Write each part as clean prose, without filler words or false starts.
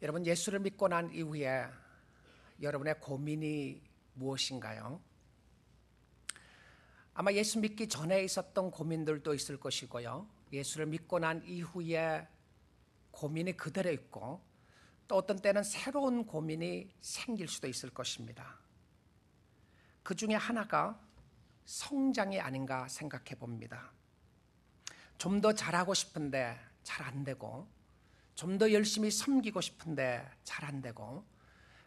여러분, 예수를 믿고 난 이후에 여러분의 고민이 무엇인가요? 아마 예수 믿기 전에 있었던 고민들도 있을 것이고요. 예수를 믿고 난 이후에 고민이 그대로 있고, 또 어떤 때는 새로운 고민이 생길 수도 있을 것입니다. 그 중에 하나가 성장이 아닌가 생각해 봅니다. 좀 더 잘하고 싶은데 잘 안 되고, 좀 더 열심히 섬기고 싶은데 잘 안 되고,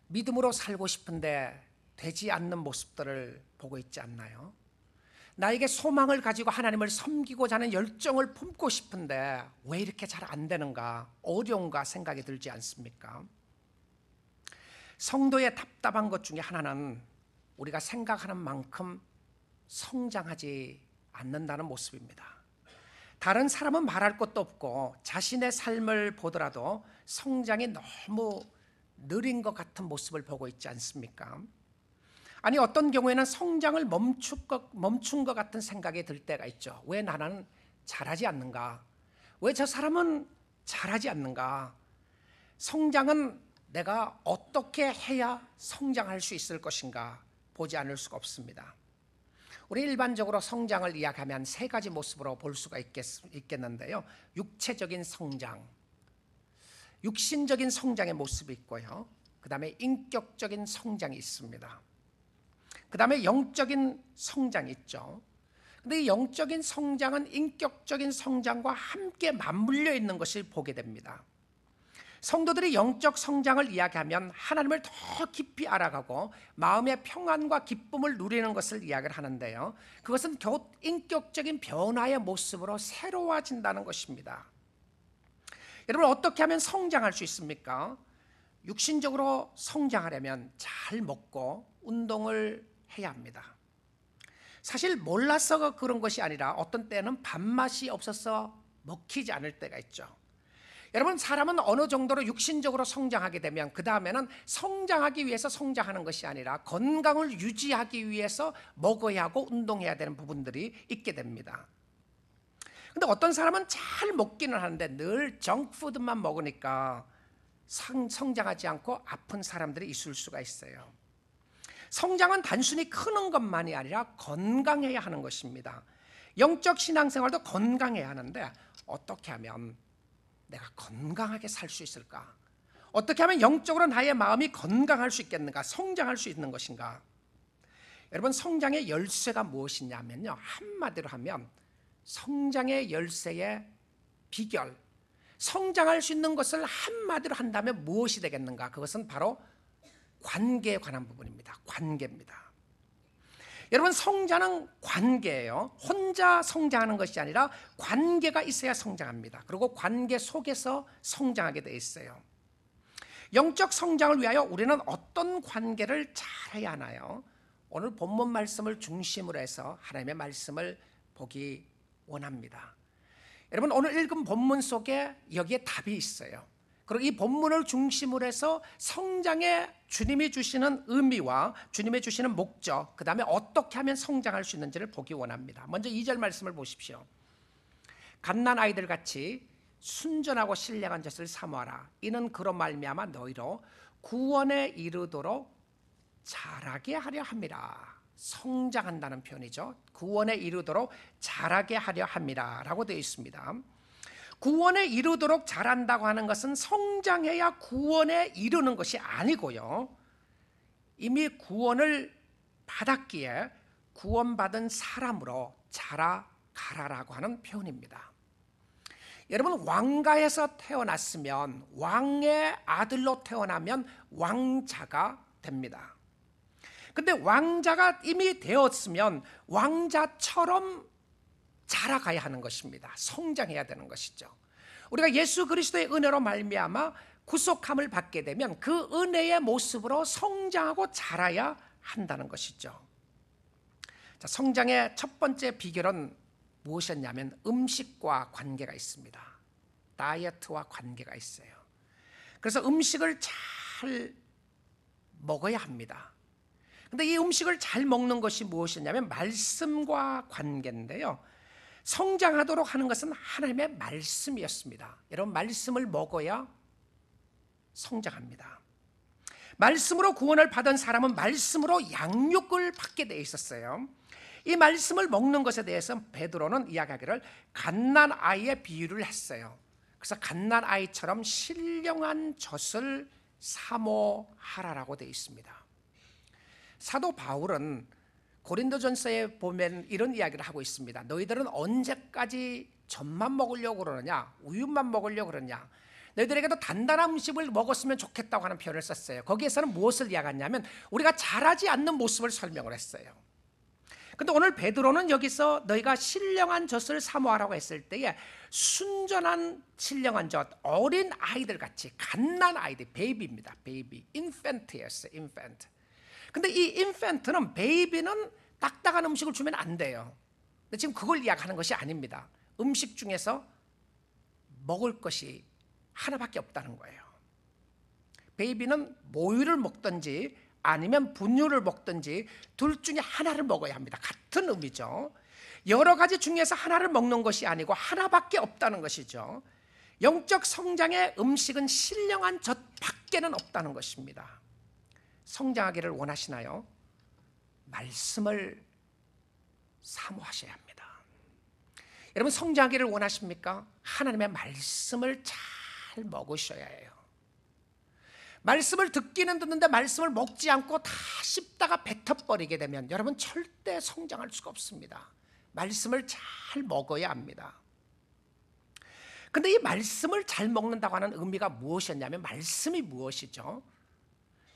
믿음으로 살고 싶은데 되지 않는 모습들을 보고 있지 않나요? 나에게 소망을 가지고 하나님을 섬기고자 하는 열정을 품고 싶은데 왜 이렇게 잘 안 되는가, 어려운가 생각이 들지 않습니까? 성도의 답답한 것 중에 하나는 우리가 생각하는 만큼 성장하지 않는다는 모습입니다. 다른 사람은 말할 것도 없고 자신의 삶을 보더라도 성장이 너무 느린 것 같은 모습을 보고 있지 않습니까? 아니, 어떤 경우에는 성장을 멈춘 것 같은 생각이 들 때가 있죠. 왜 나는 잘하지 않는가? 왜 저 사람은 잘하지 않는가? 성장은 내가 어떻게 해야 성장할 수 있을 것인가 보지 않을 수가 없습니다. 우리 일반적으로 성장을 이야기하면 세 가지 모습으로 볼 수가 있겠는데요. 육체적인 성장, 육신적인 성장의 모습이 있고요. 그 다음에 인격적인 성장이 있습니다. 그 다음에 영적인 성장이 있죠. 근데 이 영적인 성장은 인격적인 성장과 함께 맞물려 있는 것을 보게 됩니다. 성도들이 영적 성장을 이야기하면 하나님을 더 깊이 알아가고 마음의 평안과 기쁨을 누리는 것을 이야기를 하는데요, 그것은 곧 인격적인 변화의 모습으로 새로워진다는 것입니다. 여러분, 어떻게 하면 성장할 수 있습니까? 육신적으로 성장하려면 잘 먹고 운동을 해야 합니다. 사실 몰라서 그런 것이 아니라 어떤 때는 밥맛이 없어서 먹히지 않을 때가 있죠. 여러분, 사람은 어느 정도로 육신적으로 성장하게 되면 그 다음에는 성장하기 위해서 성장하는 것이 아니라 건강을 유지하기 위해서 먹어야 하고 운동해야 되는 부분들이 있게 됩니다. 근데 어떤 사람은 잘 먹기는 하는데 늘 정크푸드만 먹으니까 성장하지 않고 아픈 사람들이 있을 수가 있어요. 성장은 단순히 크는 것만이 아니라 건강해야 하는 것입니다. 영적 신앙생활도 건강해야 하는데 어떻게 하면 내가 건강하게 살 수 있을까? 어떻게 하면 영적으로 나의 마음이 건강할 수 있겠는가? 성장할 수 있는 것인가? 여러분, 성장의 열쇠가 무엇이냐면요, 한마디로 하면 성장의 열쇠의 비결, 성장할 수 있는 것을 한마디로 한다면 무엇이 되겠는가? 그것은 바로 관계에 관한 부분입니다. 관계입니다. 여러분, 성장은 관계예요. 혼자 성장하는 것이 아니라 관계가 있어야 성장합니다. 그리고 관계 속에서 성장하게 되어 있어요. 영적 성장을 위하여 우리는 어떤 관계를 잘 해야 하나요? 오늘 본문 말씀을 중심으로 해서 하나님의 말씀을 보기 원합니다. 여러분, 오늘 읽은 본문 속에 여기에 답이 있어요. 그리고 이 본문을 중심으로 해서 성장에 주님이 주시는 의미와 주님이 주시는 목적, 그 다음에 어떻게 하면 성장할 수 있는지를 보기 원합니다. 먼저 2절 말씀을 보십시오. 갓난 아이들 같이 순전하고 신령한 젖을 사모하라. 이는 그로 말미암아 너희로 구원에 이르도록 자라게 하려 함이라. 성장한다는 표현이죠. 구원에 이르도록 자라게 하려 함이라 라고 되어 있습니다. 구원에 이르도록 자란다고 하는 것은 성장해야 구원에 이르는 것이 아니고요, 이미 구원을 받았기에 구원받은 사람으로 자라가라라고 하는 표현입니다. 여러분, 왕가에서 태어났으면, 왕의 아들로 태어나면 왕자가 됩니다. 근데 왕자가 이미 되었으면 왕자처럼 자라가야 하는 것입니다. 성장해야 되는 것이죠. 우리가 예수 그리스도의 은혜로 말미암아 구속함을 받게 되면 그 은혜의 모습으로 성장하고 자라야 한다는 것이죠. 자, 성장의 첫 번째 비결은 무엇이었냐면 음식과 관계가 있습니다. 다이어트와 관계가 있어요. 그래서 음식을 잘 먹어야 합니다. 근데 이 음식을 잘 먹는 것이 무엇이냐면 말씀과 관계인데요, 성장하도록 하는 것은 하나님의 말씀이었습니다. 여러분, 말씀을 먹어야 성장합니다. 말씀으로 구원을 받은 사람은 말씀으로 양육을 받게 되어 있었어요. 이 말씀을 먹는 것에 대해서 베드로는 이야기하기를 갓난아이의 비유를 했어요. 그래서 갓난아이처럼 신령한 젖을 사모하라라고 되어 있습니다. 사도 바울은 고린도전서에 보면 이런 이야기를 하고 있습니다. 너희들은 언제까지 젖만 먹으려고 그러느냐, 우유만 먹으려고 그러냐, 너희들에게도 단단한 음식을 먹었으면 좋겠다고 하는 표현을 썼어요. 거기에서는 무엇을 이야기하냐면 우리가 자라지 않는 모습을 설명을 했어요. 근데 오늘 베드로는 여기서 너희가 신령한 젖을 사모하라고 했을 때에 순전한 신령한 젖, 어린 아이들 같이 갓난 아이들, 베이비입니다. 베이비, 인펜트였어요. 인펜트. 근데 이 인펜트는, 베이비는 딱딱한 음식을 주면 안 돼요. 근데 지금 그걸 이야기하는 것이 아닙니다. 음식 중에서 먹을 것이 하나밖에 없다는 거예요. 베이비는 모유를 먹든지 아니면 분유를 먹든지 둘 중에 하나를 먹어야 합니다. 같은 의미죠. 여러 가지 중에서 하나를 먹는 것이 아니고 하나밖에 없다는 것이죠. 영적 성장의 음식은 신령한 젖밖에는 없다는 것입니다. 성장하기를 원하시나요? 말씀을 사모하셔야 합니다. 여러분, 성장하기를 원하십니까? 하나님의 말씀을 잘 먹으셔야 해요. 말씀을 듣기는 듣는데 말씀을 먹지 않고 다 씹다가 뱉어버리게 되면 여러분 절대 성장할 수가 없습니다. 말씀을 잘 먹어야 합니다. 근데 이 말씀을 잘 먹는다고 하는 의미가 무엇이었냐면, 말씀이 무엇이죠?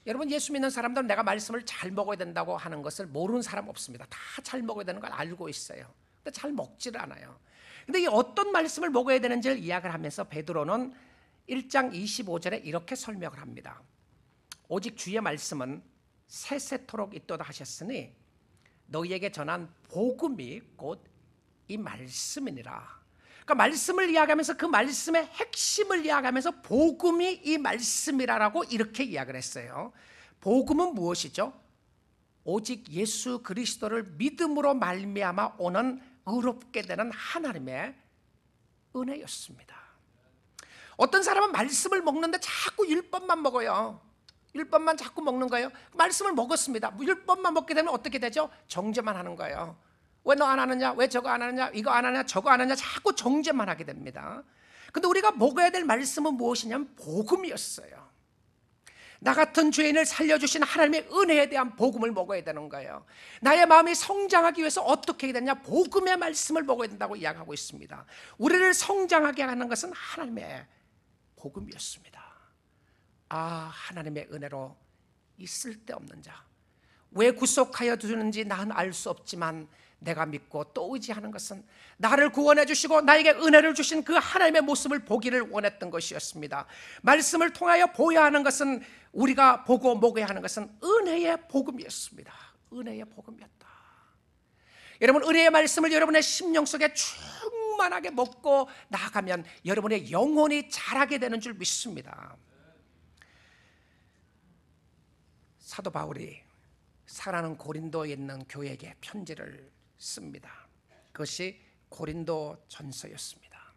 여러분, 예수 믿는 사람들은 내가 말씀을 잘 먹어야 된다고 하는 것을 모르는 사람 없습니다. 다 잘 먹어야 되는 걸 알고 있어요. 근데 잘 먹지를 않아요. 근데 이 어떤 말씀을 먹어야 되는지를 이야기를 하면서 베드로는 1장 25절에 이렇게 설명을 합니다. 오직 주의 말씀은 세세토록 있도다 하셨으니 너희에게 전한 복음이 곧 이 말씀이니라. 그러니까 말씀을 이야기하면서 그 말씀의 핵심을 이야기하면서 복음이 이 말씀이라고 이렇게 이야기를 했어요. 복음은 무엇이죠? 오직 예수 그리스도를 믿음으로 말미암아 오는 의롭게 되는 하나님의 은혜였습니다. 어떤 사람은 말씀을 먹는데 자꾸 율법만 먹어요. 율법만 자꾸 먹는 거예요. 말씀을 먹었습니다. 율법만 먹게 되면 어떻게 되죠? 정죄만 하는 거예요. 왜 너 안 하느냐? 왜 저거 안 하느냐? 이거 안 하느냐? 저거 안 하느냐? 자꾸 정죄만 하게 됩니다. 근데 우리가 먹어야 될 말씀은 무엇이냐면 복음이었어요. 나 같은 죄인을 살려주신 하나님의 은혜에 대한 복음을 먹어야 되는 거예요. 나의 마음이 성장하기 위해서 어떻게 해야 되냐? 복음의 말씀을 먹어야 된다고 이야기하고 있습니다. 우리를 성장하게 하는 것은 하나님의 복음이었습니다. 아, 하나님의 은혜로 있을 데 없는 자, 왜 구속하여 주는지 나는 알 수 없지만 내가 믿고 또 의지하는 것은 나를 구원해 주시고 나에게 은혜를 주신 그 하나님의 모습을 보기를 원했던 것이었습니다. 말씀을 통하여 보여야 하는 것은, 우리가 보고 먹어야 하는 것은 은혜의 복음이었습니다. 은혜의 복음이었다. 여러분, 은혜의 말씀을 여러분의 심령 속에 충만하게 먹고 나아가면 여러분의 영혼이 자라게 되는 줄 믿습니다. 사도 바울이 사랑하는 고린도에 있는 교회에게 편지를 씁니다. 그것이 고린도 전서였습니다.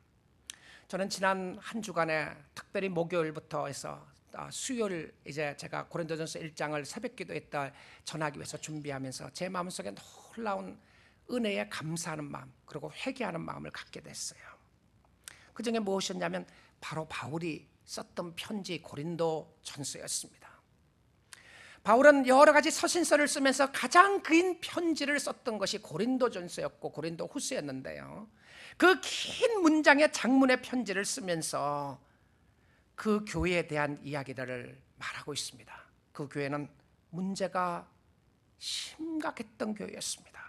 저는 지난 한 주간에 특별히 목요일부터 해서 수요일 이제 제가 고린도전서 1장을 새벽 기도했다 전하기 위해서 준비하면서 제 마음속에 놀라운 은혜에 감사하는 마음, 그리고 회개하는 마음을 갖게 됐어요. 그 중에 무엇이었냐면 바로 바울이 썼던 편지 고린도 전서였습니다. 바울은 여러 가지 서신서를 쓰면서 가장 긴 편지를 썼던 것이 고린도전서였고 고린도 후서였는데요, 그 긴 문장의 장문의 편지를 쓰면서 그 교회에 대한 이야기들을 말하고 있습니다. 그 교회는 문제가 심각했던 교회였습니다.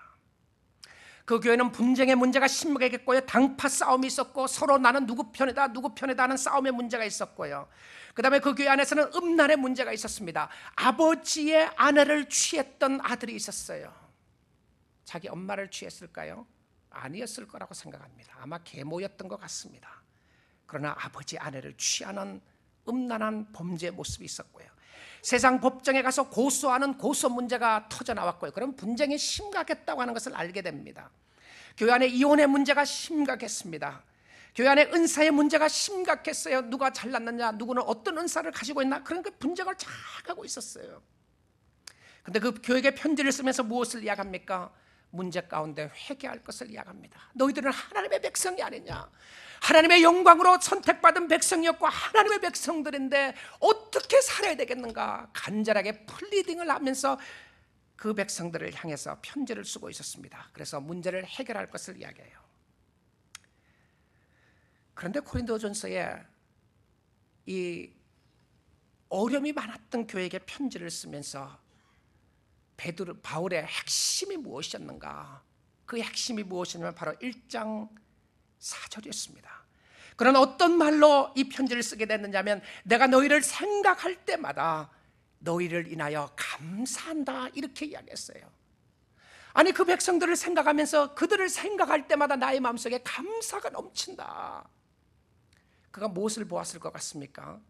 그 교회는 분쟁의 문제가 심각했고요, 당파 싸움이 있었고, 서로 나는 누구 편이다 누구 편이다 하는 싸움의 문제가 있었고요, 그 다음에 그 교회 안에서는 음란의 문제가 있었습니다. 아버지의 아내를 취했던 아들이 있었어요. 자기 엄마를 취했을까요? 아니었을 거라고 생각합니다. 아마 계모였던 것 같습니다. 그러나 아버지 아내를 취하는 음란한 범죄의 모습이 있었고요, 세상 법정에 가서 고소하는 고소 문제가 터져 나왔고요, 그럼 분쟁이 심각했다고 하는 것을 알게 됩니다. 교회 안에 이혼의 문제가 심각했습니다. 교회 안에 은사의 문제가 심각했어요. 누가 잘났느냐, 누구는 어떤 은사를 가지고 있나, 그런 그 분석을 잘 하고 있었어요. 근데 그 교회에 편지를 쓰면서 무엇을 이야기합니까? 문제 가운데 회개할 것을 이야기합니다. 너희들은 하나님의 백성이 아니냐, 하나님의 영광으로 선택받은 백성이었고 하나님의 백성들인데 어떻게 살아야 되겠는가, 간절하게 플리딩을 하면서 그 백성들을 향해서 편지를 쓰고 있었습니다. 그래서 문제를 해결할 것을 이야기해요. 그런데 고린도전서에 이 어려움이 많았던 교회에게 편지를 쓰면서 바울의 핵심이 무엇이었는가? 그 핵심이 무엇이냐면 바로 1장 4절이었습니다. 그런 어떤 말로 이 편지를 쓰게 됐느냐면, 내가 너희를 생각할 때마다 너희를 인하여 감사한다, 이렇게 이야기했어요. 아니, 그 백성들을 생각하면서 그들을 생각할 때마다 나의 마음속에 감사가 넘친다. 그가 무엇을 보았을 것 같습니까?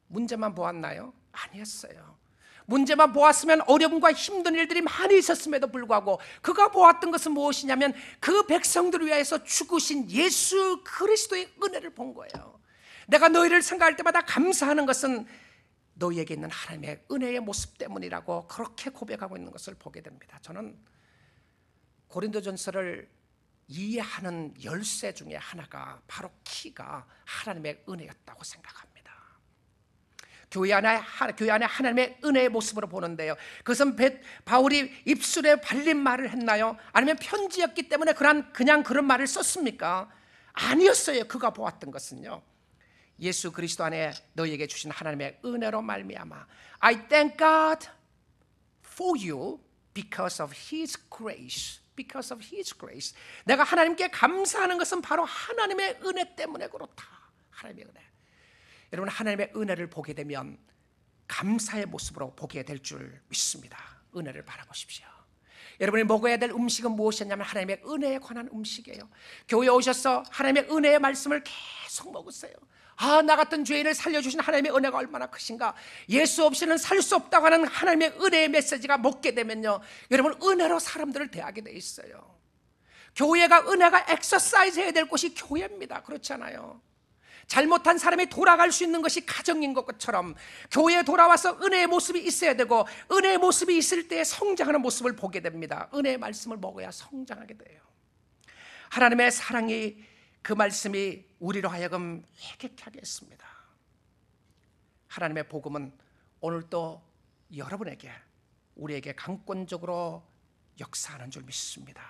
문제만 보았나요? 아니었어요. 문제만 보았으면 어려움과 힘든 일들이 많이 있었음에도 불구하고 그가 보았던 것은 무엇이냐면 그 백성들을 위하여서 죽으신 예수 그리스도의 은혜를 본 거예요. 내가 너희를 생각할 때마다 감사하는 것은 너희에게 있는 하나님의 은혜의 모습 때문이라고 그렇게 고백하고 있는 것을 보게 됩니다. 저는 고린도전서를 이해하는 열쇠 중에 하나가 바로 키가 하나님의 은혜였다고 생각합니다. 교회 안에 하나님의 은혜의 모습으로 보는데요, 그것은 바울이 입술에 발린 말을 했나요? 아니면 편지였기 때문에 그냥 그런 말을 썼습니까? 아니었어요. 그가 보았던 것은요, 예수 그리스도 안에 너희에게 주신 하나님의 은혜로 말미암아 I thank God for you because of His grace. Because of His grace. 내가 하나님께 감사하는 것은 바로 하나님의 은혜 때문에 그렇다. 하나님의 은혜. 여러분, 하나님의 은혜를 보게 되면 감사의 모습으로 보게 될 줄 믿습니다. 은혜를 바라보십시오. 여러분이 먹어야 될 음식은 무엇이었냐면 하나님의 은혜에 관한 음식이에요. 교회에 오셔서 하나님의 은혜의 말씀을 계속 먹으세요. 나 같은 죄인을 살려주신 하나님의 은혜가 얼마나 크신가. 예수 없이는 살 수 없다고 하는 하나님의 은혜의 메시지가 먹게 되면요, 여러분, 은혜로 사람들을 대하게 돼 있어요. 교회가 은혜가 엑서사이즈 해야 될 곳이 교회입니다. 그렇지 않아요? 잘못한 사람이 돌아갈 수 있는 것이 가정인 것처럼 교회에 돌아와서 은혜의 모습이 있어야 되고, 은혜의 모습이 있을 때 성장하는 모습을 보게 됩니다. 은혜의 말씀을 먹어야 성장하게 돼요. 하나님의 사랑이, 그 말씀이 우리로 하여금 회개케 하게 했습니다. 하나님의 복음은 오늘도 여러분에게, 우리에게 강권적으로 역사하는 줄 믿습니다.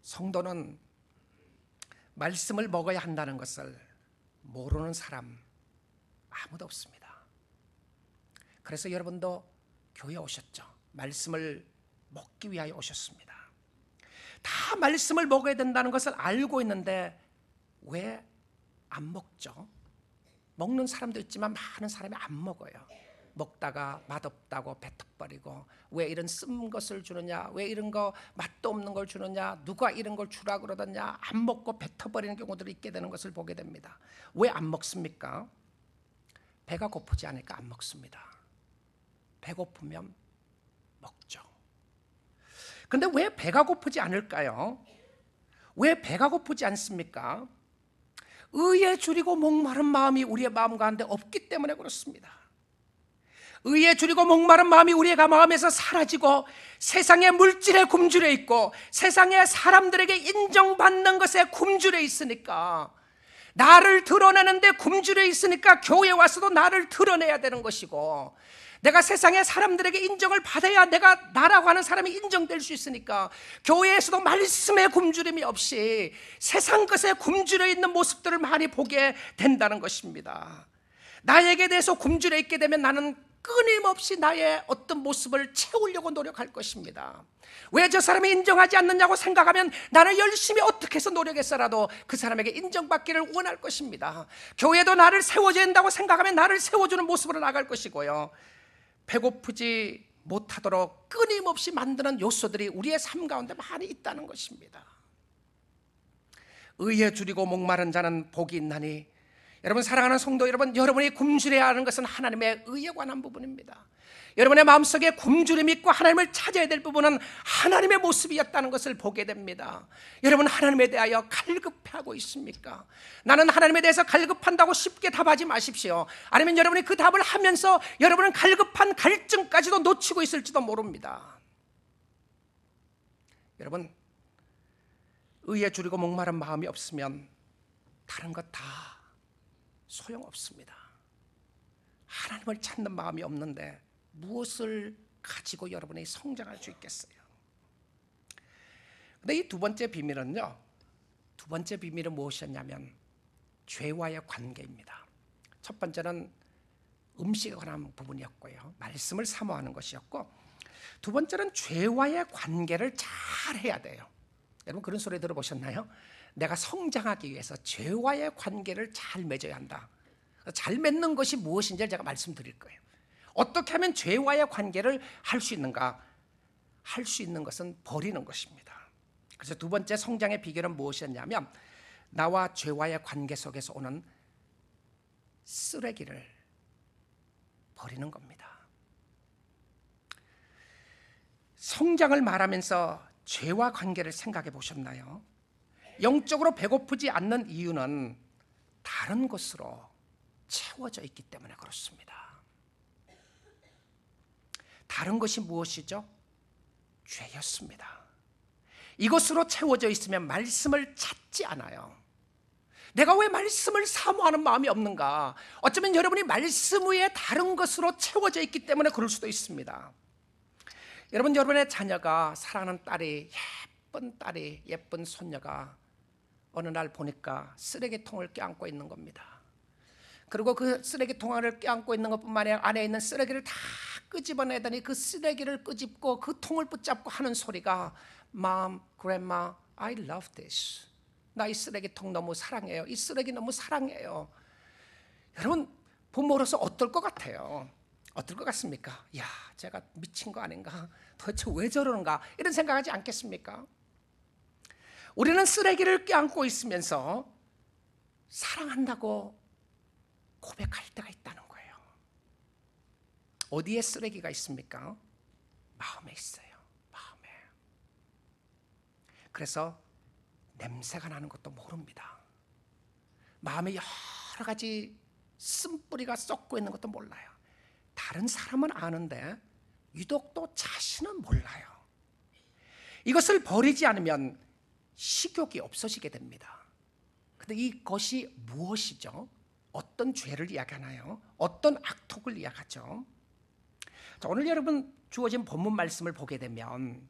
성도는 말씀을 먹어야 한다는 것을 모르는 사람 아무도 없습니다. 그래서 여러분도 교회에 오셨죠. 말씀을 먹기 위하여 오셨습니다. 다 말씀을 먹어야 된다는 것을 알고 있는데 왜 안 먹죠? 먹는 사람도 있지만 많은 사람이 안 먹어요. 먹다가 맛없다고 뱉어버리고, 왜 이런 쓴 것을 주느냐, 왜 이런 거 맛도 없는 걸 주느냐, 누가 이런 걸 주라 그러더냐, 안 먹고 뱉어버리는 경우들이 있게 되는 것을 보게 됩니다. 왜 안 먹습니까? 배가 고프지 않으니까 안 먹습니다. 배고프면 먹죠. 그런데 왜 배가 고프지 않을까요? 왜 배가 고프지 않습니까? 의에 줄이고 목마른 마음이 우리의 마음 가운데 없기 때문에 그렇습니다. 의에 줄이고 목마른 마음이 우리의 마음에서 사라지고 세상의 물질에 굶주려 있고 세상의 사람들에게 인정받는 것에 굶주려 있으니까, 나를 드러내는데 굶주려 있으니까 교회에 와서도 나를 드러내야 되는 것이고, 내가 세상의 사람들에게 인정을 받아야 내가 나라고 하는 사람이 인정될 수 있으니까 교회에서도 말씀에 굶주림이 없이 세상 것에 굶주려 있는 모습들을 많이 보게 된다는 것입니다. 나에게 대해서 굶주려 있게 되면 나는 끊임없이 나의 어떤 모습을 채우려고 노력할 것입니다. 왜 저 사람이 인정하지 않느냐고 생각하면 나는 열심히 어떻게 해서 노력해서라도 그 사람에게 인정받기를 원할 것입니다. 교회도 나를 세워줘야 된다고 생각하면 나를 세워주는 모습으로 나갈 것이고요, 배고프지 못하도록 끊임없이 만드는 요소들이 우리의 삶 가운데 많이 있다는 것입니다. 의에 줄이고 목마른 자는 복이 있나니, 여러분 사랑하는 성도 여러분, 여러분이 굶주려야 하는 것은 하나님의 의에 관한 부분입니다. 여러분의 마음속에 굶주림이 있고 하나님을 찾아야 될 부분은 하나님의 모습이었다는 것을 보게 됩니다. 여러분 하나님에 대하여 갈급해하고 있습니까? 나는 하나님에 대해서 갈급한다고 쉽게 답하지 마십시오. 아니면 여러분이 그 답을 하면서 여러분은 갈급한 갈증까지도 놓치고 있을지도 모릅니다. 여러분, 의에 줄이고 목마른 마음이 없으면 다른 것 다 소용없습니다. 하나님을 찾는 마음이 없는데 무엇을 가지고 여러분이 성장할 수 있겠어요? 근데 이 두 번째 비밀은요, 두 번째 비밀은 무엇이었냐면 죄와의 관계입니다. 첫 번째는 음식에 관한 부분이었고요, 말씀을 사모하는 것이었고, 두 번째는 죄와의 관계를 잘 해야 돼요. 여러분 그런 소리 들어보셨나요? 내가 성장하기 위해서 죄와의 관계를 잘 맺어야 한다. 잘 맺는 것이 무엇인지 제가 말씀드릴 거예요. 어떻게 하면 죄와의 관계를 할 수 있는가? 할 수 있는 것은 버리는 것입니다. 그래서 두 번째 성장의 비결은 무엇이었냐면 나와 죄와의 관계 속에서 오는 쓰레기를 버리는 겁니다. 성장을 말하면서 죄와 관계를 생각해 보셨나요? 영적으로 배고프지 않는 이유는 다른 것으로 채워져 있기 때문에 그렇습니다. 다른 것이 무엇이죠? 죄였습니다. 이것으로 채워져 있으면 말씀을 찾지 않아요. 내가 왜 말씀을 사모하는 마음이 없는가? 어쩌면 여러분이 말씀 위에 다른 것으로 채워져 있기 때문에 그럴 수도 있습니다. 여러분, 여러분의 자녀가, 사랑하는 딸이, 예쁜 손녀가 어느 날 보니까 쓰레기통을 껴안고 있는 겁니다. 그리고 그 쓰레기통을 껴안고 있는 것뿐만 아니라 안에 있는 쓰레기를 다 끄집어내더니 그 쓰레기를 끄집고 그 통을 붙잡고 하는 소리가 Mom, Grandma, I love this. 나 이 쓰레기통 너무 사랑해요. 이 쓰레기 너무 사랑해요. 여러분, 부모로서 어떨 것 같아요? 어떨 것 같습니까? 야, 제가 미친 거 아닌가? 도대체 왜 저러는가? 이런 생각하지 않겠습니까? 우리는 쓰레기를 껴안고 있으면서 사랑한다고 고백할 때가 있다는 거예요. 어디에 쓰레기가 있습니까? 마음에 있어요. 마음에. 그래서 냄새가 나는 것도 모릅니다. 마음에 여러 가지 쓴뿌리가 썩고 있는 것도 몰라요. 다른 사람은 아는데 유독 또 자신은 몰라요. 이것을 버리지 않으면 식욕이 없어지게 됩니다. 그런데 이것이 무엇이죠? 어떤 죄를 이야기하나요? 어떤 악독을 이야기하죠? 자, 오늘 여러분 주어진 본문 말씀을 보게 되면,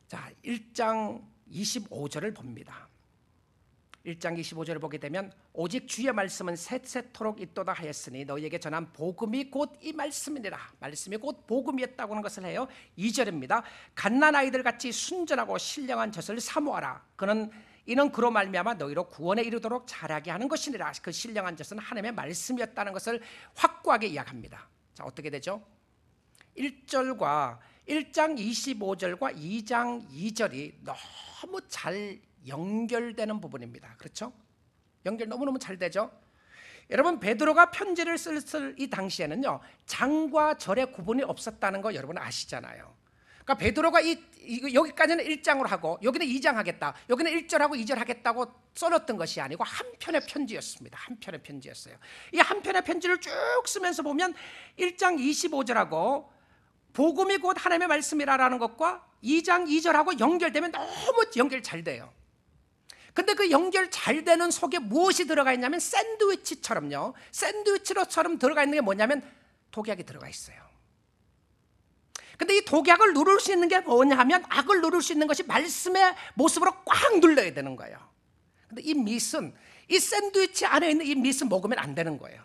자, 1장 25절을 봅니다. 1장 25절을 보게 되면 오직 주의 말씀은 세세토록 있도다 하였으니 너희에게 전한 복음이 곧 이 말씀이니라. 말씀이 곧 복음이었다고 하는 것을 해요. 2절입니다. 갓난아이들 같이 순전하고 신령한 젖을 사모하라. 이는 그로 말미암아 너희로 구원에 이르도록 자라게 하는 것이니라. 그 신령한 젖은 하나님의 말씀이었다는 것을 확고하게 이야기합니다. 자, 어떻게 되죠? 1장 25절과 2장 2절이 너무 잘 연결되는 부분입니다. 그렇죠? 연결 너무너무 잘 되죠? 여러분, 베드로가 편지를 쓸 이 당시에는요, 장과 절의 구분이 없었다는 거 여러분 아시잖아요. 그러니까 베드로가 여기까지는 1장으로 하고 여기는 2장 하겠다, 여기는 1절하고 2절 하겠다고 써놨던 것이 아니고 한 편의 편지였습니다. 한 편의 편지였어요. 이 한 편의 편지를 쭉 쓰면서 보면 1장 25절하고 복음이 곧 하나님의 말씀이라는 것과 2장 2절하고 연결되면 너무 연결 잘 돼요. 근데 그 연결 잘 되는 속에 무엇이 들어가 있냐면 샌드위치처럼요, 샌드위치처럼 들어가 있는 게 뭐냐면 독약이 들어가 있어요. 근데 이 독약을 누를 수 있는 게 뭐냐 하면 악을 누를 수 있는 것이 말씀의 모습으로 꽉 눌러야 되는 거예요. 근데 이 밑은, 이 샌드위치 안에 있는 이 밑은 먹으면 안 되는 거예요.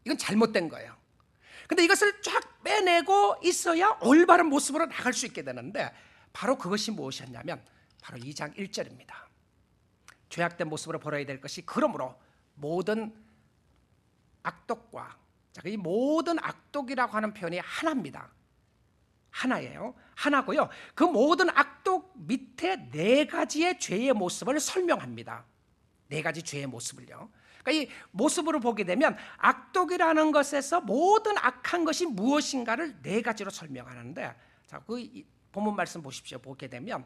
이건 잘못된 거예요. 근데 이것을 쫙 빼내고 있어야 올바른 모습으로 나갈 수 있게 되는데, 바로 그것이 무엇이었냐면 바로 2장 1절입니다. 죄악된 모습으로 벌어야 될 것이, 그러므로 모든 악독과, 이 모든 악독이라고 하는 표현이 하나입니다. 하나예요. 하나고요. 그 모든 악독 밑에 네 가지의 죄의 모습을 설명합니다. 네 가지 죄의 모습을요. 그러니까 이 모습으로 보게 되면 악독이라는 것에서 모든 악한 것이 무엇인가를 네 가지로 설명하는데, 자, 그 본문 말씀 보십시오. 보게 되면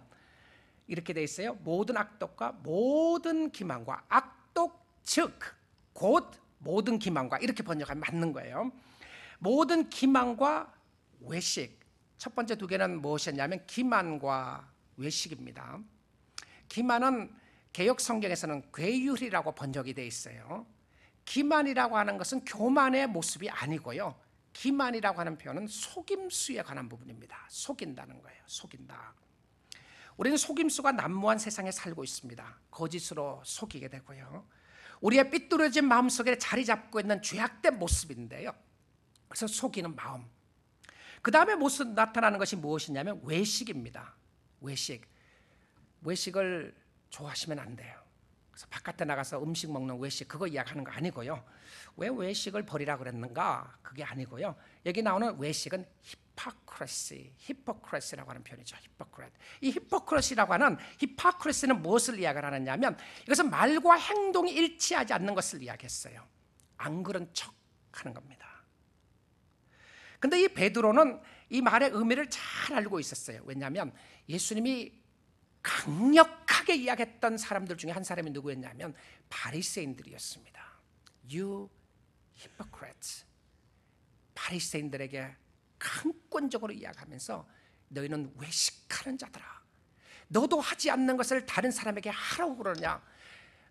이렇게 돼 있어요. 모든 악독과 모든 기만과, 악독 즉 곧 모든 기만과, 이렇게 번역하면 맞는 거예요. 모든 기만과 외식. 첫 번째 두 개는 무엇이었냐면 기만과 외식입니다. 기만은 개역 성경에서는 괴율이라고 번역이 되어 있어요. 기만이라고 하는 것은 교만의 모습이 아니고요. 기만이라고 하는 표현은 속임수에 관한 부분입니다. 속인다는 거예요. 속인다. 우리는 속임수가 난무한 세상에 살고 있습니다. 거짓으로 속이게 되고요. 우리의 삐뚤어진 마음속에 자리 잡고 있는 죄악된 모습인데요. 그래서 속이는 마음. 그 다음에 모습 나타나는 것이 무엇이냐면 외식입니다. 외식을 좋아하시면 안 돼요. 그래서 바깥에 나가서 음식 먹는 외식, 그거 이야기하는 거 아니고요. 왜 외식을 버리라 그랬는가? 그게 아니고요. 여기 나오는 외식은 히포크레시라고 하는 표현이죠. 이 히포크레시라고 하는, 히포크레시는 무엇을 이야기를 하느냐면 이것은 말과 행동이 일치하지 않는 것을 이야기했어요. 안 그런 척 하는 겁니다. 근데 이 베드로는 이 말의 의미를 잘 알고 있었어요. 왜냐하면 예수님이 강력하게 이야기했던 사람들 중에 한 사람이 누구였냐면 바리새인들이었습니다. You hypocrites. 바리새인들에게 강권적으로 이야기하면서 너희는 외식하는 자들아, 너도 하지 않는 것을 다른 사람에게 하라고 그러냐,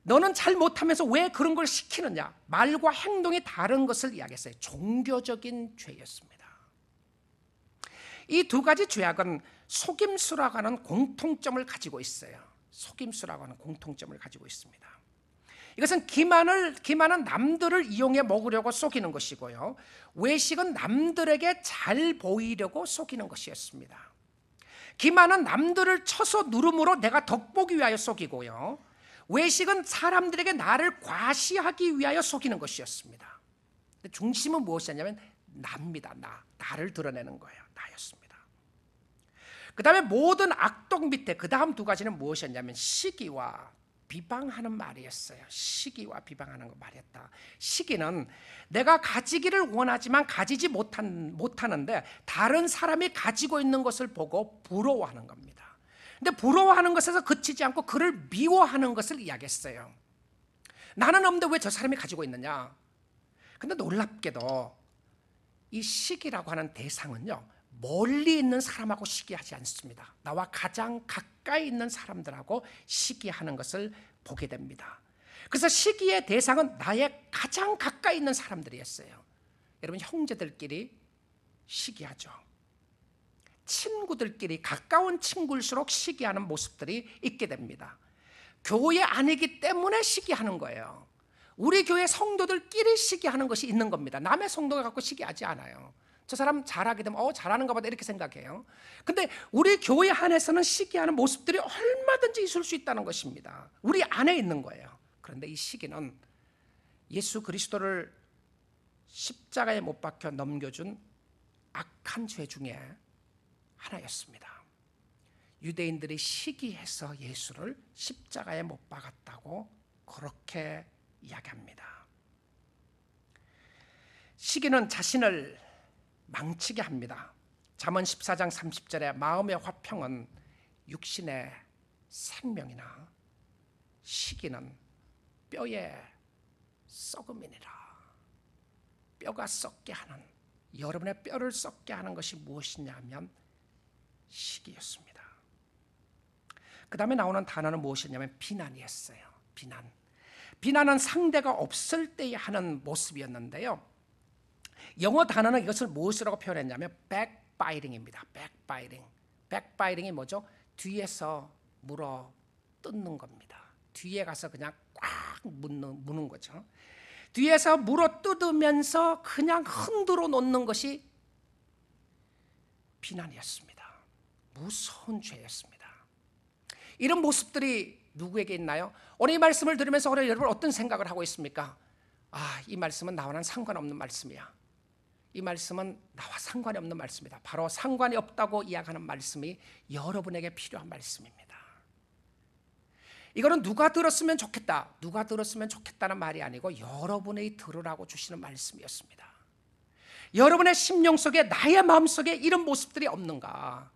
너는 잘 못하면서 왜 그런 걸 시키느냐, 말과 행동이 다른 것을 이야기했어요. 종교적인 죄였습니다. 이 두 가지 죄악은 속임수라고 하는 공통점을 가지고 있어요. 속임수라고 하는 공통점을 가지고 있습니다. 이것은 기만은 남들을 이용해 먹으려고 속이는 것이고요. 외식은 남들에게 잘 보이려고 속이는 것이었습니다. 기만은 남들을 쳐서 누름으로 내가 덕보기 위하여 속이고요. 외식은 사람들에게 나를 과시하기 위하여 속이는 것이었습니다. 중심은 무엇이었냐면 나입니다. 나를 드러내는 거예요. 나였습니다. 그 다음에 모든 악독 밑에 그 다음 두 가지는 무엇이었냐면 시기와 비방하는 말이었어요. 시기와 비방하는 말이었다. 시기는 내가 가지기를 원하지만 가지지 못하는데 다른 사람이 가지고 있는 것을 보고 부러워하는 겁니다. 근데 부러워하는 것에서 그치지 않고 그를 미워하는 것을 이야기했어요. 나는 없는데 왜 저 사람이 가지고 있느냐. 근데 놀랍게도 이 시기라고 하는 대상은요, 멀리 있는 사람하고 시기하지 않습니다. 나와 가장 가까이 있는 사람들하고 시기하는 것을 보게 됩니다. 그래서 시기의 대상은 나의 가장 가까이 있는 사람들이었어요. 여러분, 형제들끼리 시기하죠. 친구들끼리, 가까운 친구일수록 시기하는 모습들이 있게 됩니다. 교회 아니기 때문에 시기하는 거예요. 우리 교회 성도들끼리 시기하는 것이 있는 겁니다. 남의 성도가 갖고 시기하지 않아요. 저 사람 잘하게 되면 잘하는가 보다 이렇게 생각해요. 근데 우리 교회 안에서는 시기하는 모습들이 얼마든지 있을 수 있다는 것입니다. 우리 안에 있는 거예요. 그런데 이 시기는 예수 그리스도를 십자가에 못 박혀 넘겨준 악한 죄 중에 하나였습니다. 유대인들이 시기해서 예수를 십자가에 못 박았다고 그렇게 이야기합니다. 시기는 자신을 망치게 합니다. 잠언 14장 30절에 마음의 화평은 육신의 생명이나 시기는 뼈의 썩음이니라. 뼈가 썩게 하는, 여러분의 뼈를 썩게 하는 것이 무엇이냐면 시기였습니다. 그 다음에 나오는 단어는 무엇이냐면 비난이었어요. 비난은 상대가 없을 때에 하는 모습이었는데요, 영어 단어는 이것을 무엇이라고 표현했냐면 backbiting입니다. backbiting이 뭐죠? 뒤에서 물어 뜯는 겁니다. 뒤에 가서 그냥 꽉 무는 거죠. 뒤에서 물어 뜯으면서 그냥 흔들어 놓는 것이 비난이었습니다. 무서운 죄였습니다. 이런 모습들이 누구에게 있나요? 오늘 이 말씀을 들으면서 오늘 여러분 어떤 생각을 하고 있습니까? 이 말씀은 나와는 상관없는 말씀이야. 이 말씀은 나와 상관이 없는 말씀이다. 바로 상관이 없다고 이야기하는 말씀이 여러분에게 필요한 말씀입니다. 이거는 누가 들었으면 좋겠다, 누가 들었으면 좋겠다는 말이 아니고 여러분이 들으라고 주시는 말씀이었습니다. 여러분의 심령 속에, 나의 마음 속에 이런 모습들이 없는가?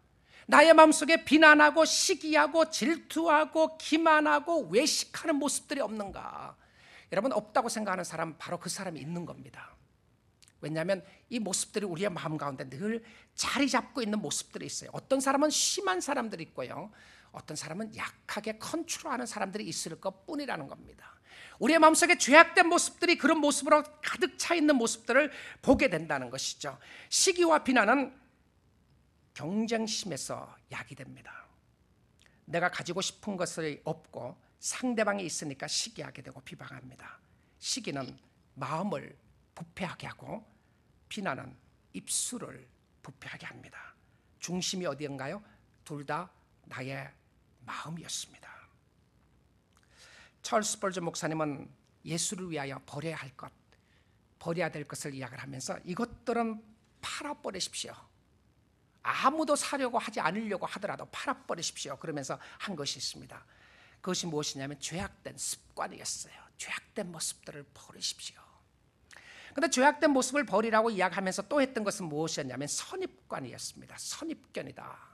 나의 마음속에 비난하고 시기하고 질투하고 기만하고 외식하는 모습들이 없는가? 여러분, 없다고 생각하는 사람, 바로 그 사람이 있는 겁니다. 왜냐하면 이 모습들이 우리의 마음 가운데 늘 자리 잡고 있는 모습들이 있어요. 어떤 사람은 심한 사람들이 있고요, 어떤 사람은 약하게 컨트롤하는 사람들이 있을 것뿐이라는 겁니다. 우리의 마음속에 죄악된 모습들이 그런 모습으로 가득 차 있는 모습들을 보게 된다는 것이죠. 시기와 비난은 경쟁심에서 야기됩니다. 내가 가지고 싶은 것이 없고 상대방이 있으니까 시기하게 되고 비방합니다. 시기는 마음을 부패하게 하고 비난은 입술을 부패하게 합니다. 중심이 어디인가요? 둘 다 나의 마음이었습니다. 찰스 스펄전 목사님은 예수를 위하여 버려야 할 것, 버려야 될 것을 이야기를 하면서 이것들은 팔아버리십시오. 아무도 사려고 하지 않으려고 하더라도 팔아버리십시오. 그러면서 한 것이 있습니다. 그것이 무엇이냐면 죄악된 습관이었어요. 죄악된 모습들을 버리십시오. 그런데 죄악된 모습을 버리라고 이야기하면서 또 했던 것은 무엇이었냐면 선입관이었습니다. 선입견이다.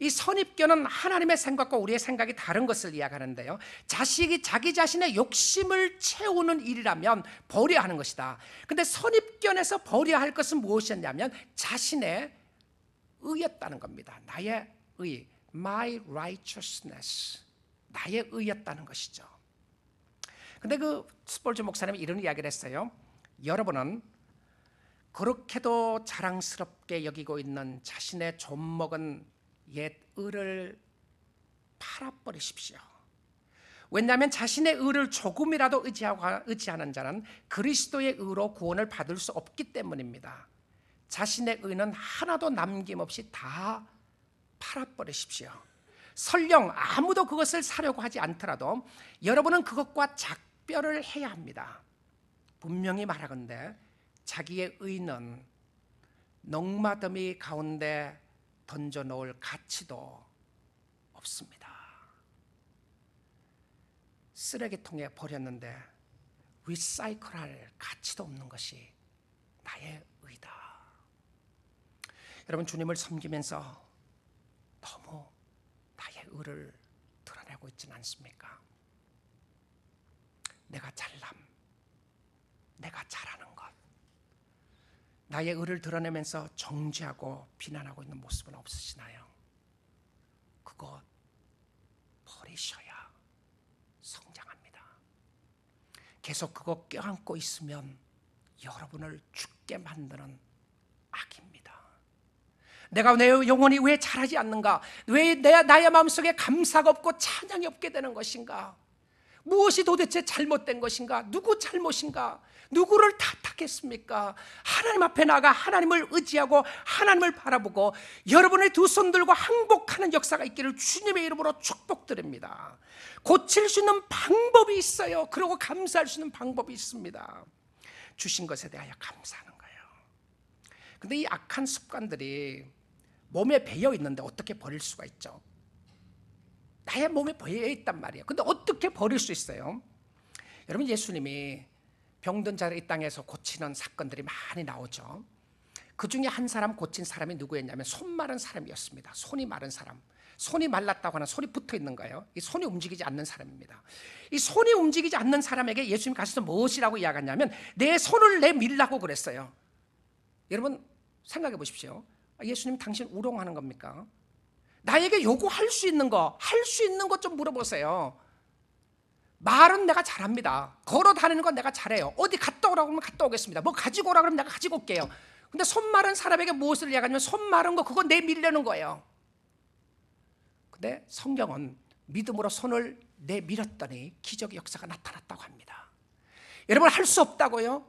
이 선입견은 하나님의 생각과 우리의 생각이 다른 것을 이야기하는데요, 자식이 자기 자신의 욕심을 채우는 일이라면 버려야 하는 것이다. 그런데 선입견에서 버려야 할 것은 무엇이었냐면 자신의 의였다는 겁니다. 나의 의, my righteousness, 나의 의였다는 것이죠. 그런데 그 스펄전 목사님이 이런 이야기를 했어요. 여러분은 그렇게도 자랑스럽게 여기고 있는 자신의 좀먹은 옛 의를 팔아버리십시오. 왜냐하면 자신의 의를 조금이라도 의지하는 자는 그리스도의 의로 구원을 받을 수 없기 때문입니다. 자신의 의는 하나도 남김없이 다 팔아버리십시오. 설령 아무도 그것을 사려고 하지 않더라도 여러분은 그것과 작별을 해야 합니다. 분명히 말하건대 자기의 의는 농마더미 가운데 던져놓을 가치도 없습니다. 쓰레기통에 버렸는데 리사이클할 가치도 없는 것이 나의 의다. 여러분, 주님을 섬기면서 너무 나의 의를 드러내고 있지는 않습니까? 내가 잘남, 내가 잘하는 것, 나의 의를 드러내면서 정죄하고 비난하고 있는 모습은 없으시나요? 그것 버리셔야 성장합니다. 계속 그거 껴안고 있으면 여러분을 죽게 만드는 악입니다. 내가 내 영혼이 왜 자라지 않는가? 왜 나의 마음속에 감사가 없고 찬양이 없게 되는 것인가? 무엇이 도대체 잘못된 것인가? 누구 잘못인가? 누구를 탓하겠습니까? 하나님 앞에 나가 하나님을 의지하고 하나님을 바라보고 여러분의 두 손 들고 항복하는 역사가 있기를 주님의 이름으로 축복드립니다. 고칠 수 있는 방법이 있어요. 그리고 감사할 수 있는 방법이 있습니다. 주신 것에 대하여 감사하는 거예요. 근데 이 악한 습관들이 몸에 배어 있는데 어떻게 버릴 수가 있죠? 나의 몸에 배어 있단 말이에요. 근데 어떻게 버릴 수 있어요? 여러분, 예수님이 병든 자를 이 땅에서 고치는 사건들이 많이 나오죠. 그 중에 한 사람 고친 사람이 누구였냐면 손 마른 사람이었습니다. 손이 마른 사람. 손이 말랐다고 하는 손이 붙어 있는 거예요. 이 손이 움직이지 않는 사람입니다. 이 손이 움직이지 않는 사람에게 예수님이 가셔서 무엇이라고 이야기하냐면 내 손을 내밀라고 그랬어요. 여러분, 생각해 보십시오. 예수님, 당신 우롱하는 겁니까? 나에게 요구할 수 있는 거, 할 수 있는 것 좀 물어보세요. 말은 내가 잘합니다. 걸어 다니는 건 내가 잘해요. 어디 갔다 오라고 하면 갔다 오겠습니다. 뭐 가지고 오라고 하면 내가 가지고 올게요. 근데 손 마른 사람에게 무엇을 이야기하냐면 손 마른 거 그거 내밀려는 거예요. 근데 성경은 믿음으로 손을 내밀었더니 기적의 역사가 나타났다고 합니다. 여러분, 할 수 없다고요?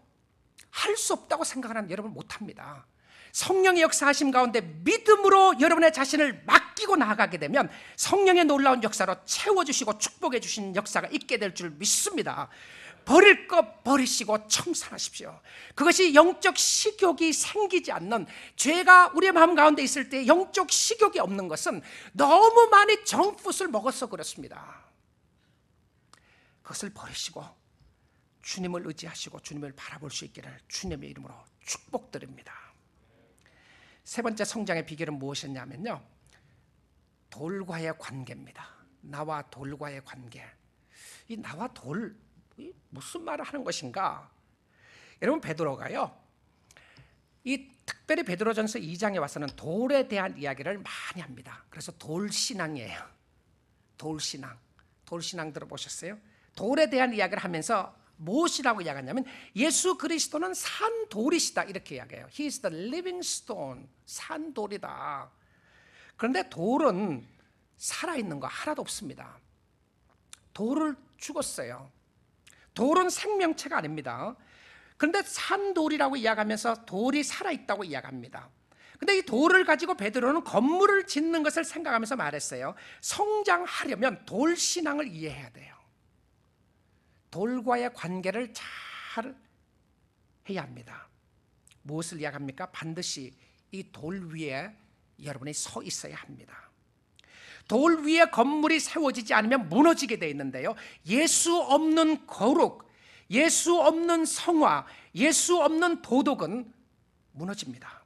할 수 없다고 생각하는 여러분 못합니다. 성령의 역사하심 가운데 믿음으로 여러분의 자신을 맡기고 나아가게 되면 성령의 놀라운 역사로 채워주시고 축복해 주신 역사가 있게 될 줄 믿습니다. 버릴 것 버리시고 청산하십시오. 그것이 영적 식욕이 생기지 않는, 죄가 우리의 마음 가운데 있을 때 영적 식욕이 없는 것은 너무 많이 정풋을 먹어서 그렇습니다. 그것을 버리시고 주님을 의지하시고 주님을 바라볼 수 있기를 주님의 이름으로 축복드립니다. 세 번째 성장의 비결은 무엇이었냐면요, 돌과의 관계입니다. 나와 돌과의 관계. 이 나와 돌, 무슨 말을 하는 것인가? 여러분, 베드로가요, 이 특별히 베드로전서 2장에 와서는 돌에 대한 이야기를 많이 합니다. 그래서 돌신앙이에요. 돌신앙. 돌신앙 들어보셨어요? 돌에 대한 이야기를 하면서 무엇이라고 이야기하냐면 예수 그리스도는 산 돌이시다 이렇게 이야기해요. He is the living stone. 산 돌이다. 그런데 돌은 살아있는 거 하나도 없습니다. 돌을 죽었어요. 돌은 생명체가 아닙니다. 그런데 산돌이라고 이야기하면서 돌이 살아있다고 이야기합니다. 그런데 이 돌을 가지고 베드로는 건물을 짓는 것을 생각하면서 말했어요. 성장하려면 돌신앙을 이해해야 돼요. 돌과의 관계를 잘 해야 합니다. 무엇을 이야기합니까? 반드시 이 돌 위에 여러분이 서 있어야 합니다. 돌 위에 건물이 세워지지 않으면 무너지게 되어 있는데요, 예수 없는 거룩, 예수 없는 성화, 예수 없는 도덕은 무너집니다.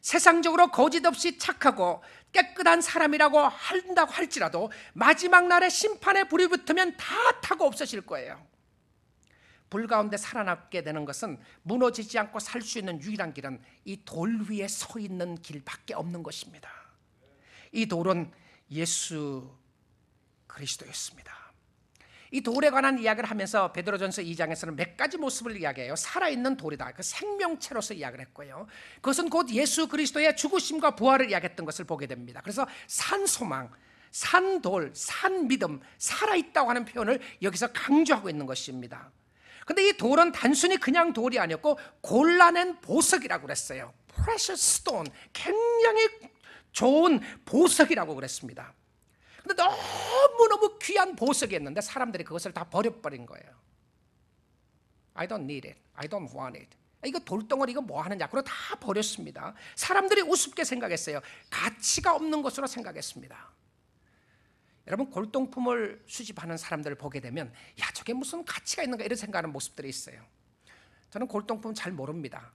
세상적으로 거짓 없이 착하고 깨끗한 사람이라고 한다고 할지라도 마지막 날에 심판에 불이 붙으면 다 타고 없어질 거예요. 불 가운데 살아남게 되는 것은 무너지지 않고 살 수 있는 유일한 길은 이 돌 위에 서 있는 길밖에 없는 것입니다. 이 돌은 예수 그리스도였습니다. 이 돌에 관한 이야기를 하면서 베드로전서 2장에서는 몇 가지 모습을 이야기해요. 살아있는 돌이다. 그 생명체로서 이야기를 했고요. 그것은 곧 예수 그리스도의 죽으심과 부활을 이야기했던 것을 보게 됩니다. 그래서 산소망, 산돌, 산믿음, 살아있다고 하는 표현을 여기서 강조하고 있는 것입니다. 그런데 이 돌은 단순히 그냥 돌이 아니었고 골라낸 보석이라고 그랬어요. Precious stone, 굉장히 좋은 보석이라고 그랬습니다. 근데 너무너무 귀한 보석이었는데 사람들이 그것을 다 버려버린 거예요. I don't need it. I don't want it. 이거 돌덩어리 이거 뭐 하느냐. 그러고 다 버렸습니다. 사람들이 우습게 생각했어요. 가치가 없는 것으로 생각했습니다. 여러분, 골동품을 수집하는 사람들을 보게 되면 야, 저게 무슨 가치가 있는가 이런 생각하는 모습들이 있어요. 저는 골동품 잘 모릅니다.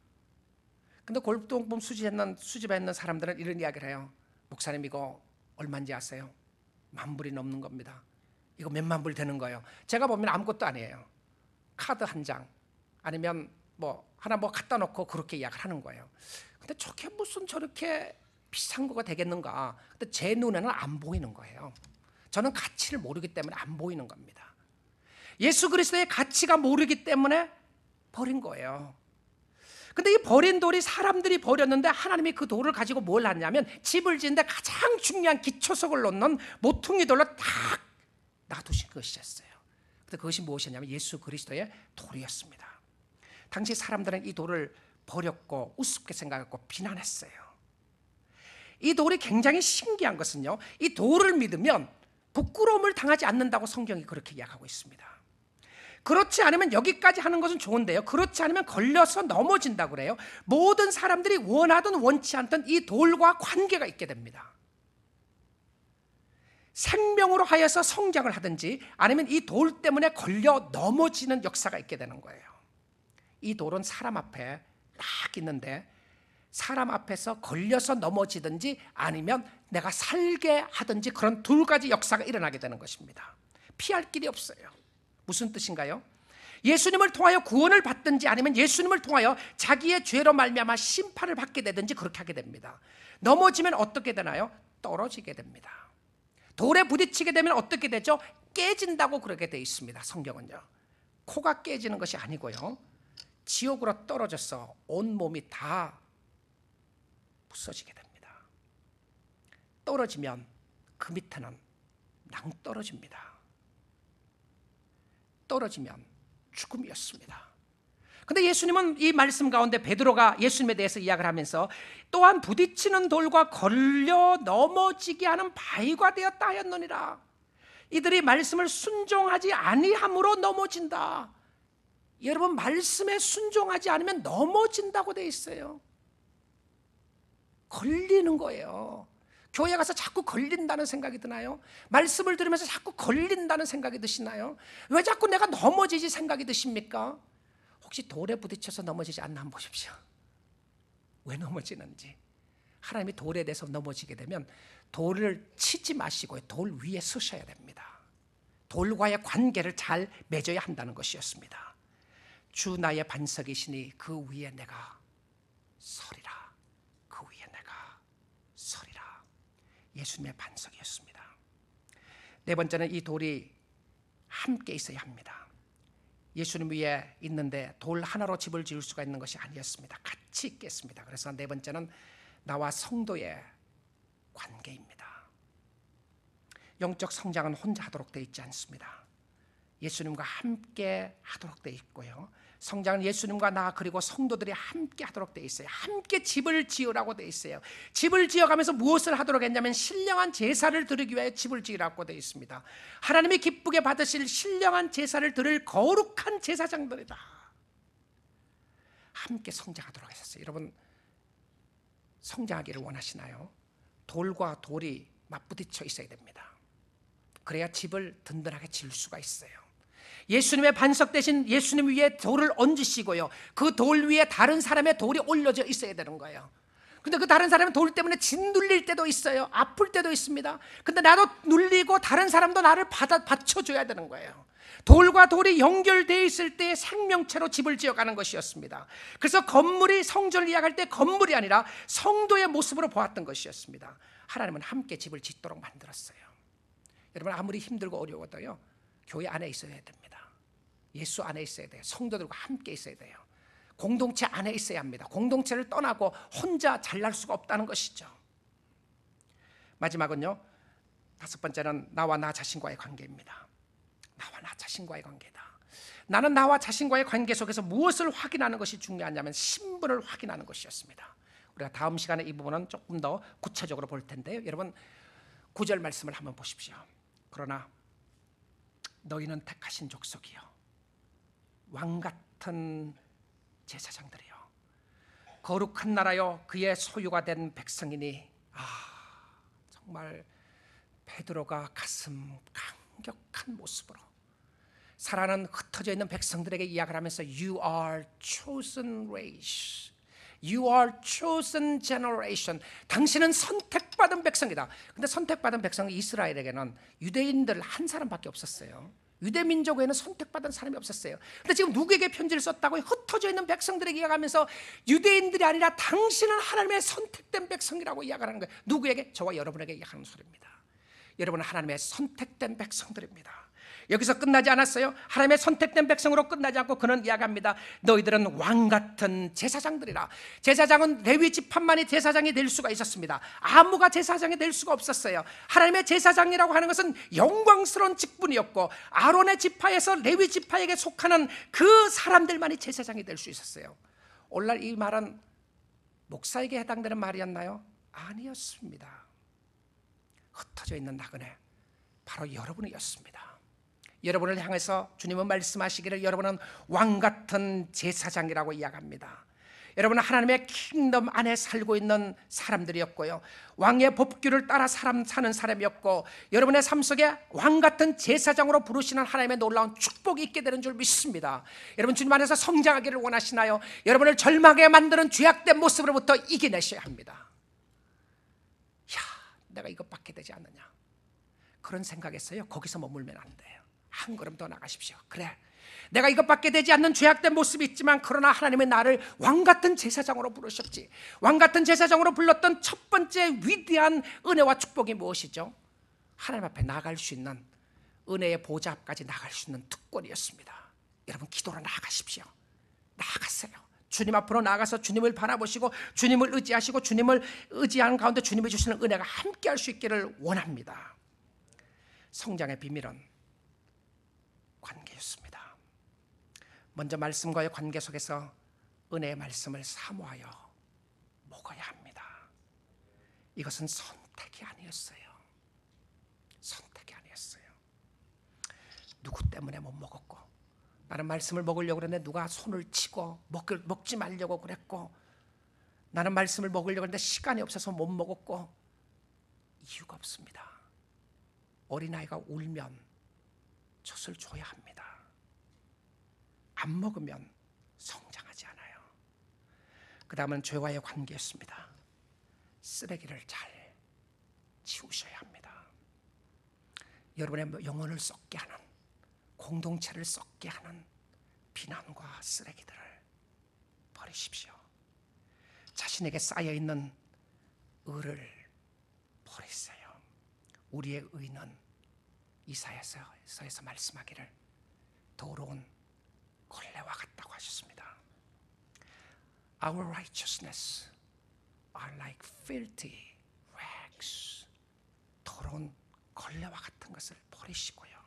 근데 골동품 수집해 있는 사람들은 이런 이야기를 해요. 목사님, 이거 얼마인지 아세요? 10,000불이 넘는 겁니다. 이거 몇만 불 되는 거예요. 제가 보면 아무것도 아니에요. 카드 한 장 아니면 뭐 하나 뭐 갖다 놓고 그렇게 이야기를 하는 거예요. 근데 저게 무슨 저렇게 비싼 거가 되겠는가? 근데 제 눈에는 안 보이는 거예요. 저는 가치를 모르기 때문에 안 보이는 겁니다. 예수 그리스도의 가치가 모르기 때문에 버린 거예요. 근데 이 버린 돌이 사람들이 버렸는데 하나님이 그 돌을 가지고 뭘 하냐면 집을 짓는데 가장 중요한 기초석을 놓는 모퉁이 돌로 딱 놔두신 것이었어요. 근데 그것이 무엇이냐면 예수 그리스도의 돌이었습니다. 당시 사람들은 이 돌을 버렸고 우습게 생각했고 비난했어요. 이 돌이 굉장히 신기한 것은요, 이 돌을 믿으면 부끄러움을 당하지 않는다고 성경이 그렇게 이야기하고 있습니다. 그렇지 않으면 여기까지 하는 것은 좋은데요, 그렇지 않으면 걸려서 넘어진다고 그래요. 모든 사람들이 원하든 원치 않든 이 돌과 관계가 있게 됩니다. 생명으로 하여서 성장을 하든지 아니면 이 돌 때문에 걸려 넘어지는 역사가 있게 되는 거예요. 이 돌은 사람 앞에 딱 있는데 사람 앞에서 걸려서 넘어지든지 아니면 내가 살게 하든지 그런 두 가지 역사가 일어나게 되는 것입니다. 피할 길이 없어요. 무슨 뜻인가요? 예수님을 통하여 구원을 받든지 아니면 예수님을 통하여 자기의 죄로 말미암아 심판을 받게 되든지 그렇게 하게 됩니다. 넘어지면 어떻게 되나요? 떨어지게 됩니다. 돌에 부딪히게 되면 어떻게 되죠? 깨진다고 그렇게 되어 있습니다. 성경은요. 코가 깨지는 것이 아니고요, 지옥으로 떨어져서 온 몸이 다 부서지게 됩니다. 떨어지면 그 밑에는 낭떠러집니다. 떨어지면 죽음이었습니다. 그런데 예수님은 이 말씀 가운데 베드로가 예수님에 대해서 이야기를 하면서 또한 부딪히는 돌과 걸려 넘어지게 하는 바위가 되었다 하였느니라. 이들이 말씀을 순종하지 아니함으로 넘어진다. 여러분, 말씀에 순종하지 않으면 넘어진다고 되어 있어요. 걸리는 거예요. 교회 가서 자꾸 걸린다는 생각이 드나요? 말씀을 들으면서 자꾸 걸린다는 생각이 드시나요? 왜 자꾸 내가 넘어지지 생각이 드십니까? 혹시 돌에 부딪혀서 넘어지지 않나 한번 보십시오. 왜 넘어지는지. 하나님이 돌에 대해서 넘어지게 되면 돌을 치지 마시고 돌 위에 서셔야 됩니다. 돌과의 관계를 잘 맺어야 한다는 것이었습니다. 주 나의 반석이시니 그 위에 내가 서리라. 그 위에 내가 서리라. 예수님의 반석이었습니다. 네 번째는 이 돌이 함께 있어야 합니다. 예수님 위에 있는데 돌 하나로 집을 지을 수가 있는 것이 아니었습니다. 같이 있겠습니다. 그래서 네 번째는 나와 성도의 관계입니다. 영적 성장은 혼자 하도록 되어 있지 않습니다. 예수님과 함께 하도록 되어 있고요. 성장은 예수님과 나 그리고 성도들이 함께 하도록 되어 있어요. 함께 집을 지으라고 되어 있어요. 집을 지어가면서 무엇을 하도록 했냐면 신령한 제사를 드리기 위해 집을 지으라고 되어 있습니다. 하나님이 기쁘게 받으실 신령한 제사를 드릴 거룩한 제사장들이다. 함께 성장하도록 했었어요. 여러분 성장하기를 원하시나요? 돌과 돌이 맞부딪혀 있어야 됩니다. 그래야 집을 든든하게 지을 수가 있어요. 예수님의 반석 대신 예수님 위에 돌을 얹으시고요. 그 돌 위에 다른 사람의 돌이 올려져 있어야 되는 거예요. 근데 그 다른 사람의 돌 때문에 짓눌릴 때도 있어요. 아플 때도 있습니다. 근데 나도 눌리고 다른 사람도 나를 받쳐줘야 되는 거예요. 돌과 돌이 연결되어 있을 때 생명체로 집을 지어가는 것이었습니다. 그래서 건물이 성전을 이야기할 때 건물이 아니라 성도의 모습으로 보았던 것이었습니다. 하나님은 함께 집을 짓도록 만들었어요. 여러분 아무리 힘들고 어려워도요 교회 안에 있어야 됩니다. 예수 안에 있어야 돼요. 성도들과 함께 있어야 돼요. 공동체 안에 있어야 합니다. 공동체를 떠나고 혼자 잘날 수가 없다는 것이죠. 마지막은요 다섯 번째는 나와 나 자신과의 관계입니다. 나와 나 자신과의 관계다. 나는 나와 자신과의 관계 속에서 무엇을 확인하는 것이 중요하냐면 신분을 확인하는 것이었습니다. 우리가 다음 시간에 이 부분은 조금 더 구체적으로 볼 텐데요. 여러분 9절 말씀을 한번 보십시오. 그러나 너희는 택하신 족속이요 왕같은 제사장들이요 거룩한 나라요 그의 소유가 된 백성이니 정말 베드로가 가슴 감격한 모습으로 살아는 흩어져 있는 백성들에게 이야기를 하면서 You are chosen race, You are chosen generation. 당신은 선택받은 백성이다. 근데 선택받은 백성은 이스라엘에게는 유대인들 한 사람밖에 없었어요. 유대 민족에는 선택받은 사람이 없었어요. 근데 지금 누구에게 편지를 썼다고요? 흩어져 있는 백성들에게 이야기하면서 유대인들이 아니라 당신은 하나님의 선택된 백성이라고 이야기하는 거예요. 누구에게? 저와 여러분에게 이야기하는 소리입니다. 여러분은 하나님의 선택된 백성들입니다. 여기서 끝나지 않았어요. 하나님의 선택된 백성으로 끝나지 않고 그는 이야기합니다. 너희들은 왕같은 제사장들이라. 제사장은 레위 지파만이 제사장이 될 수가 있었습니다. 아무가 제사장이 될 수가 없었어요. 하나님의 제사장이라고 하는 것은 영광스러운 직분이었고 아론의 지파에서 레위 지파에게 속하는 그 사람들만이 제사장이 될 수 있었어요. 오늘날 이 말은 목사에게 해당되는 말이었나요? 아니었습니다. 흩어져 있는 나그네 바로 여러분이었습니다. 여러분을 향해서 주님은 말씀하시기를 여러분은 왕같은 제사장이라고 이야기합니다. 여러분은 하나님의 킹덤 안에 살고 있는 사람들이었고요 왕의 법규를 따라 사는 사람이었고 여러분의 삶 속에 왕같은 제사장으로 부르시는 하나님의 놀라운 축복이 있게 되는 줄 믿습니다. 여러분 주님 안에서 성장하기를 원하시나요? 여러분을 절망하게 만드는 죄악된 모습으로부터 이겨내셔야 합니다. 내가 이것밖에 되지 않느냐 그런 생각했어요. 거기서 머물면 안 돼요. 한 걸음 더 나가십시오. 그래 내가 이것밖에 되지 않는 죄악된 모습이 있지만 그러나 하나님은 나를 왕같은 제사장으로 부르셨지. 왕같은 제사장으로 불렀던 첫 번째 위대한 은혜와 축복이 무엇이죠? 하나님 앞에 나갈 수 있는 은혜의 보좌 앞까지 나갈 수 있는 특권이었습니다. 여러분 기도로 나아가십시오. 나아가세요. 주님 앞으로 나가서 주님을 바라보시고 주님을 의지하시고 주님을 의지하는 가운데 주님이 주시는 은혜가 함께 할 수 있기를 원합니다. 성장의 비밀은 관계였습니다. 먼저 말씀과의 관계 속에서 은혜의 말씀을 사모하여 먹어야 합니다. 이것은 선택이 아니었어요. 선택이 아니었어요. 누구 때문에 못 먹었고 나는 말씀을 먹으려고 그랬는데 누가 손을 치고 먹지 말려고 그랬고 나는 말씀을 먹으려고 했는데 시간이 없어서 못 먹었고 이유가 없습니다. 어린아이가 울면 젖을 줘야 합니다. 안 먹으면 성장하지 않아요. 그 다음은 죄와의 관계였습니다. 쓰레기를 잘 치우셔야 합니다. 여러분의 영혼을 썩게 하는, 공동체를 썩게 하는 비난과 쓰레기들을 버리십시오. 자신에게 쌓여있는 의를 버리세요. 우리의 의는 이사야서에서 말씀하기를 더러운 걸레와 같다고 하셨습니다. Our righteousness are like filthy rags. 더러운 걸레와 같은 것을 버리시고요,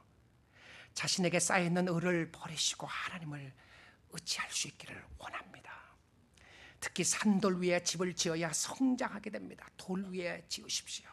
자신에게 쌓여있는 의를 버리시고 하나님을 의지할 수 있기를 원합니다. 특히 산돌 위에 집을 지어야 성장하게 됩니다. 돌 위에 지으십시오.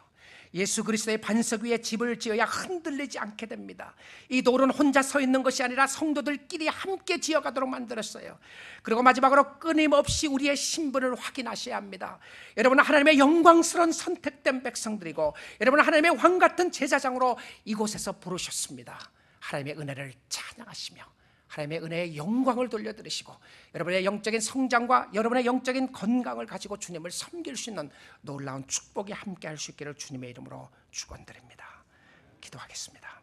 예수 그리스도의 반석 위에 집을 지어야 흔들리지 않게 됩니다. 이 돌은 혼자 서 있는 것이 아니라 성도들끼리 함께 지어가도록 만들었어요. 그리고 마지막으로 끊임없이 우리의 신분을 확인하셔야 합니다. 여러분은 하나님의 영광스러운 선택된 백성들이고, 여러분은 하나님의 왕 같은 제사장으로 이곳에서 부르셨습니다. 하나님의 은혜를 찬양하시며 하나님의 은혜의 영광을 돌려드리시고, 여러분의 영적인 성장과 여러분의 영적인 건강을 가지고 주님을 섬길 수 있는 놀라운 축복이 함께할 수 있기를 주님의 이름으로 축원드립니다. 기도하겠습니다.